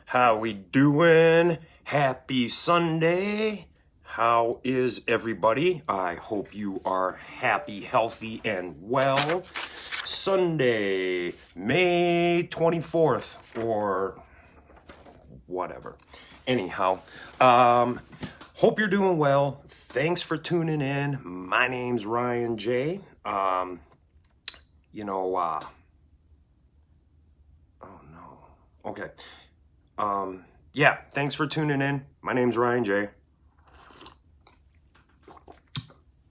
How we doing? Happy Sunday. How is everybody? I hope you are happy, healthy, and well. Sunday, May 24th, or whatever. Anyhow, hope you're doing well. Thanks for tuning in. My name's Ryan J. Oh no. Okay. Yeah, thanks for tuning in. My name's Ryan J.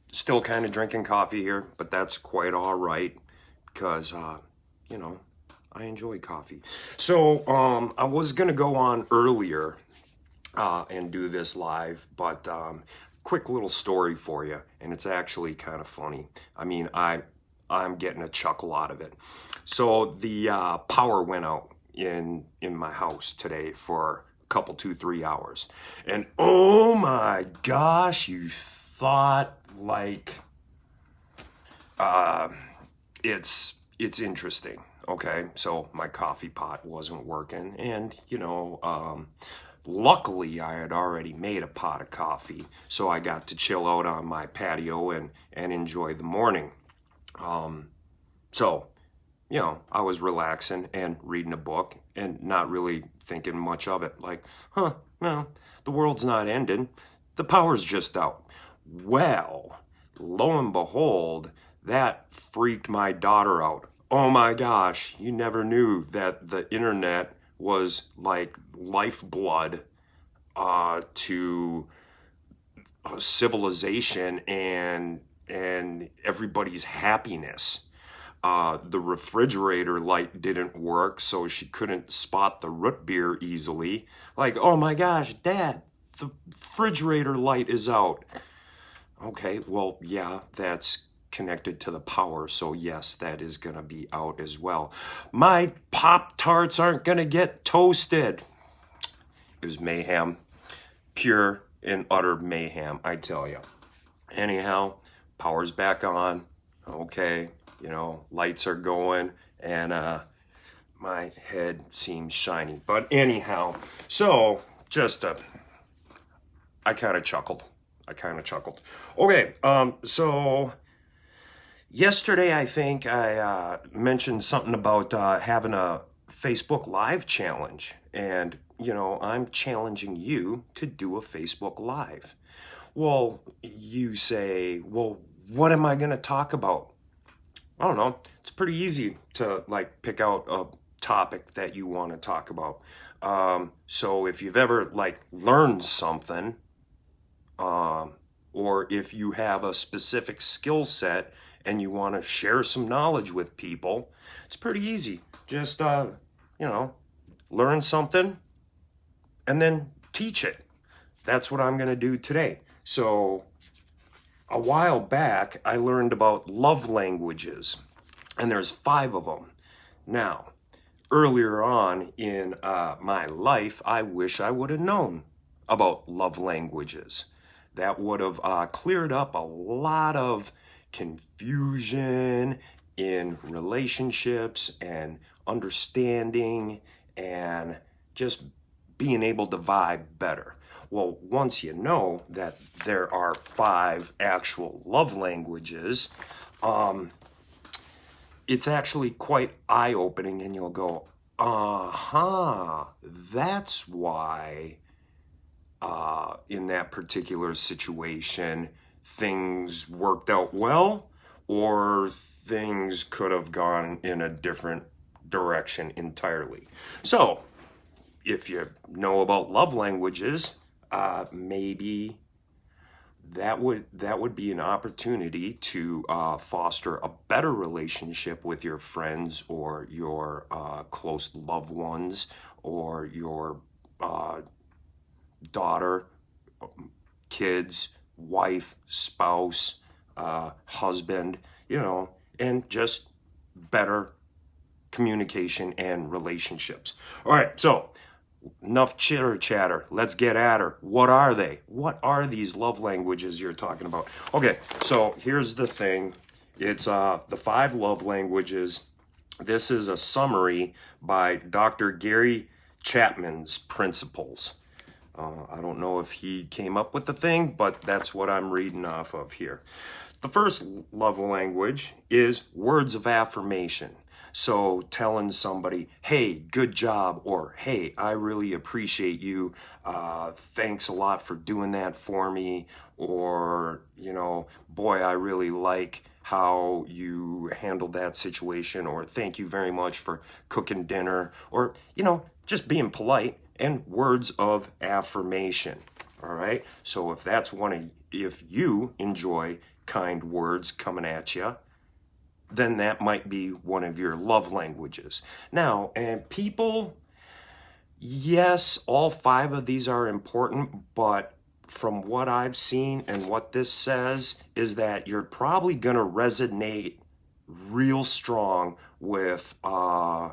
Still kind of drinking coffee here, but that's quite all right because, I enjoy coffee. So, I was going to go on earlier and do this live, but quick little story for you, and it's actually kind of funny. I mean, I'm getting a chuckle out of it. So the power went out in my house today for a couple, 2-3 hours. And oh my gosh, you thought like it's interesting. Okay, so my coffee pot wasn't working, and luckily I had already made a pot of coffee, so I got to chill out on my patio and enjoy the morning. So I was relaxing and reading a book and not really thinking much of it. Like, well, the world's not ending. The power's just out. Well, lo and behold, that freaked my daughter out. Oh my gosh, you never knew that the internet was like lifeblood to civilization and everybody's happiness. The refrigerator light didn't work, so she couldn't spot the root beer easily. Like, oh my gosh, Dad, the refrigerator light is out. Okay, well, yeah, that's connected to the power, so yes, that is gonna be out as well. My Pop-Tarts aren't gonna get toasted. It was mayhem, pure and utter mayhem, I tell you. Anyhow, power's back on. Okay, lights are going, and my head seems shiny. But anyhow, so I kind of chuckled. Okay, so yesterday I think I mentioned something about having a Facebook Live challenge, and I'm challenging you to do a Facebook Live. Well, you say, well, what am I going to talk about? I don't know. It's pretty easy to pick out a topic that you want to talk about. So if you've ever learned something, or if you have a specific skill set and you want to share some knowledge with people, it's pretty easy. Just learn something and then teach it. That's what I'm going to do today. So a while back, I learned about love languages, and there's 5 of them. Now, earlier on in my life, I wish I would have known about love languages. That would have cleared up a lot of confusion in relationships and understanding and just being able to vibe better. Well, once you know that there are 5 actual love languages, it's actually quite eye-opening, and you'll go, that's why in that particular situation things worked out well, or things could have gone in a different direction entirely. So, if you know about love languages, maybe that would be an opportunity to foster a better relationship with your friends or your close loved ones, or your daughter, kids, wife, spouse, husband, and just better communication and relationships. All right, so enough chitter chatter. Let's get at her. What are they? What are these love languages you're talking about? Okay, so here's the thing. It's the 5 love languages. This is a summary by Dr. Gary Chapman's principles. I don't know if he came up with the thing, but that's what I'm reading off of here. The first love language is words of affirmation. So telling somebody, hey, good job, or hey, I really appreciate you. Thanks a lot for doing that for me. Or, boy, I really like how you handled that situation. Or thank you very much for cooking dinner. Or, just being polite and words of affirmation. All right. So if you enjoy kind words coming at you, then that might be one of your love languages. Now, and people, yes, all 5 of these are important, but from what I've seen and what this says is that you're probably going to resonate real strong with a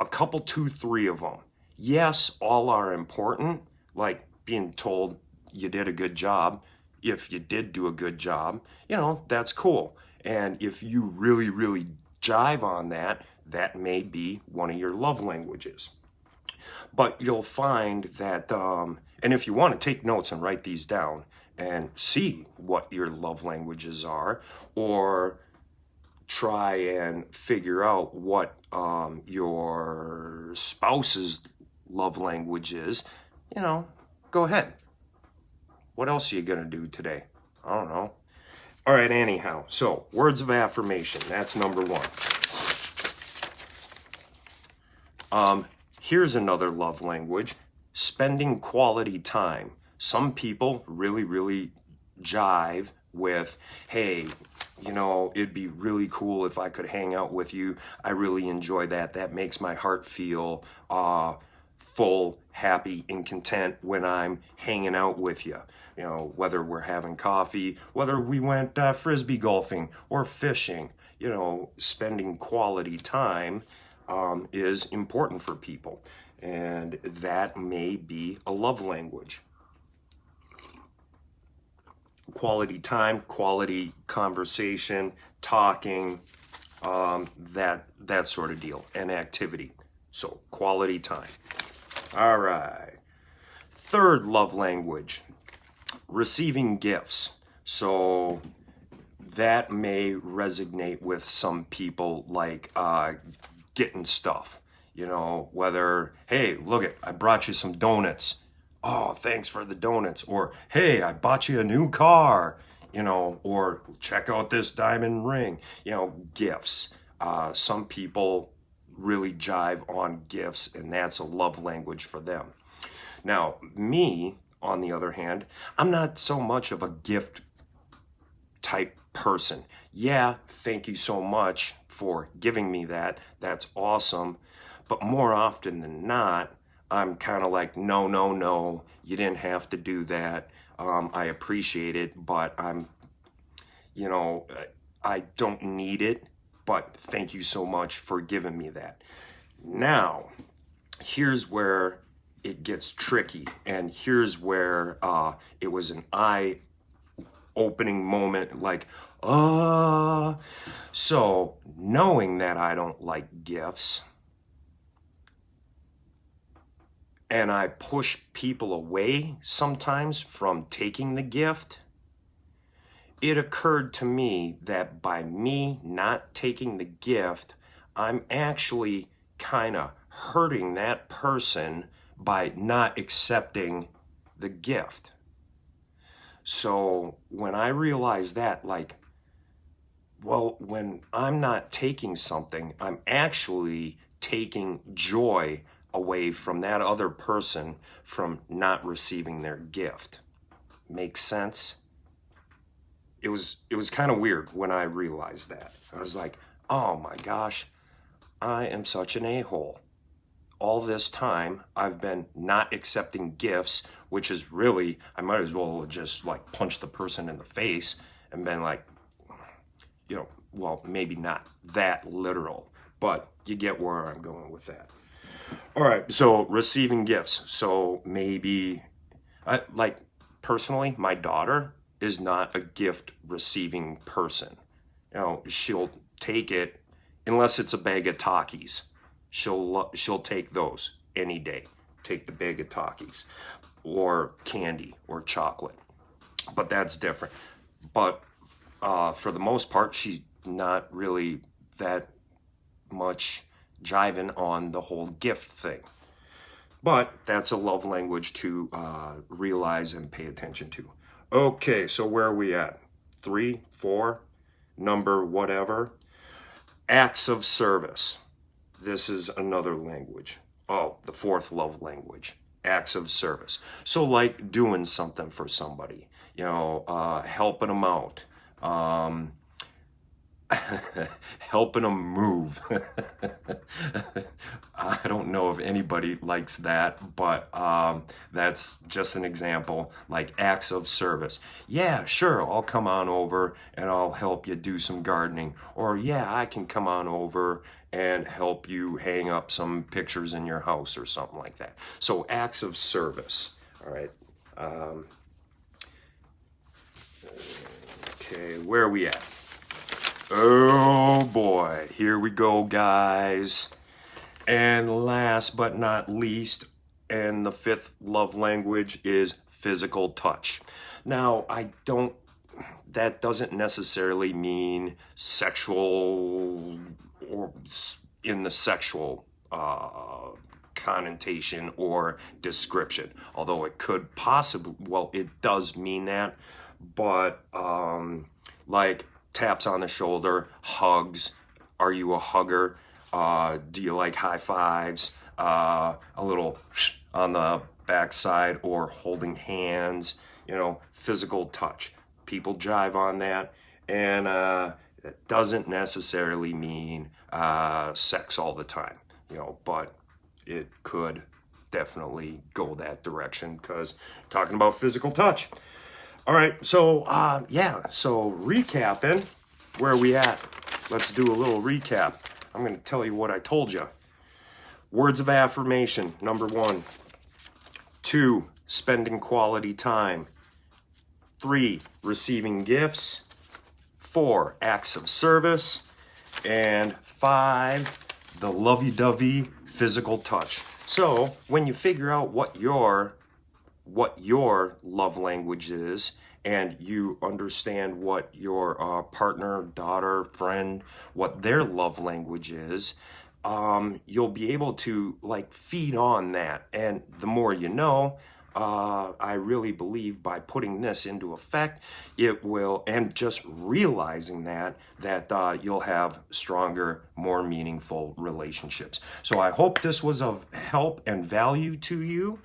couple, 2, 3 of them. Yes, all are important, like being told you did a good job. If you did do a good job, that's cool. And if you really, really jive on that, that may be one of your love languages. But you'll find that, and if you want to take notes and write these down and see what your love languages are, or try and figure out what your spouse's love language is, go ahead. What else are you going to do today? I don't know. All right, anyhow, so words of affirmation, that's number 1. Here's another love language, spending quality time. Some people really, really jive with, hey, it'd be really cool if I could hang out with you. I really enjoy that. That makes my heart feel full, happy, and content when I'm hanging out with you. Whether we're having coffee, whether we went frisbee golfing or fishing, spending quality time is important for people. And that may be a love language. Quality time, quality conversation, talking, that sort of deal, and activity. So quality time. All right. Third love language, receiving gifts. So that may resonate with some people, like getting stuff. Whether, hey, look I brought you some donuts. Oh, thanks for the donuts. Or, hey, I bought you a new car. Or check out this diamond ring. Gifts. Some people really jive on gifts, and that's a love language for them. Now, me, on the other hand, I'm not so much of a gift type person. Yeah, thank you so much for giving me that. That's awesome. But more often than not, I'm kind of like, no, you didn't have to do that. I appreciate it, but I don't need it, but thank you so much for giving me that. Now, here's where it gets tricky, and here's where it was an eye-opening moment, like, so knowing that I don't like gifts, and I push people away sometimes from taking the gift, it occurred to me that by me not taking the gift, I'm actually kind of hurting that person by not accepting the gift. So when I realized that, when I'm not taking something, I'm actually taking joy away from that other person from not receiving their gift. Makes sense? It was kind of weird when I realized that. I was like, oh my gosh, I am such an a-hole. All this time, I've been not accepting gifts, which is really, I might as well just punch the person in the face and been like, well, maybe not that literal, but you get where I'm going with that. All right, so receiving gifts. So maybe, personally, my daughter is not a gift receiving person. She'll take it unless it's a bag of Takis. She'll take those any day. Take the bag of Takis or candy or chocolate. But that's different. But for the most part, she's not really that much jiving on the whole gift thing. But that's a love language to realize and pay attention to. Okay, so where are we at? 3, 4, number whatever. Acts of service. This is another language. Oh, the fourth love language. Acts of service. So like doing something for somebody, helping them out, helping them move. I don't know if anybody likes that, but that's just an example, like acts of service. Yeah, sure, I'll come on over and I'll help you do some gardening. Or yeah, I can come on over and help you hang up some pictures in your house or something like that. So acts of service, all right. Okay, where are we at? Oh boy, here we go, guys. And last but not least, and the fifth love language is physical touch. Now, that doesn't necessarily mean sexual or in the sexual connotation or description, although it could possibly, well, it does mean that, but like taps on the shoulder, hugs. Are you a hugger? Do you like high fives? A little on the backside or holding hands, physical touch. People jive on that, and it doesn't necessarily mean sex all the time, but it could definitely go that direction because talking about physical touch. All right, so so recapping, where are we at? Let's do a little recap. I'm going to tell you what I told you. Words of affirmation, number 1. 2, spending quality time. 3, receiving gifts. 4, acts of service. And 5, the lovey-dovey physical touch. So when you figure out what your love language is, and you understand what your partner, daughter, friend, what their love language is, you'll be able to feed on that. And the more you know, I really believe by putting this into effect, it will, and just realizing that you'll have stronger, more meaningful relationships. So I hope this was of help and value to you.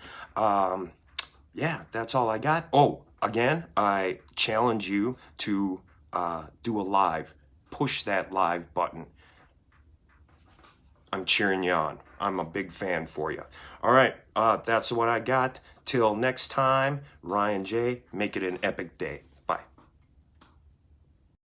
Yeah, that's all I got. Oh, again, I challenge you to do a live. Push that live button. I'm cheering you on. I'm a big fan for you. All right, that's what I got. Till next time, Ryan J., make it an epic day.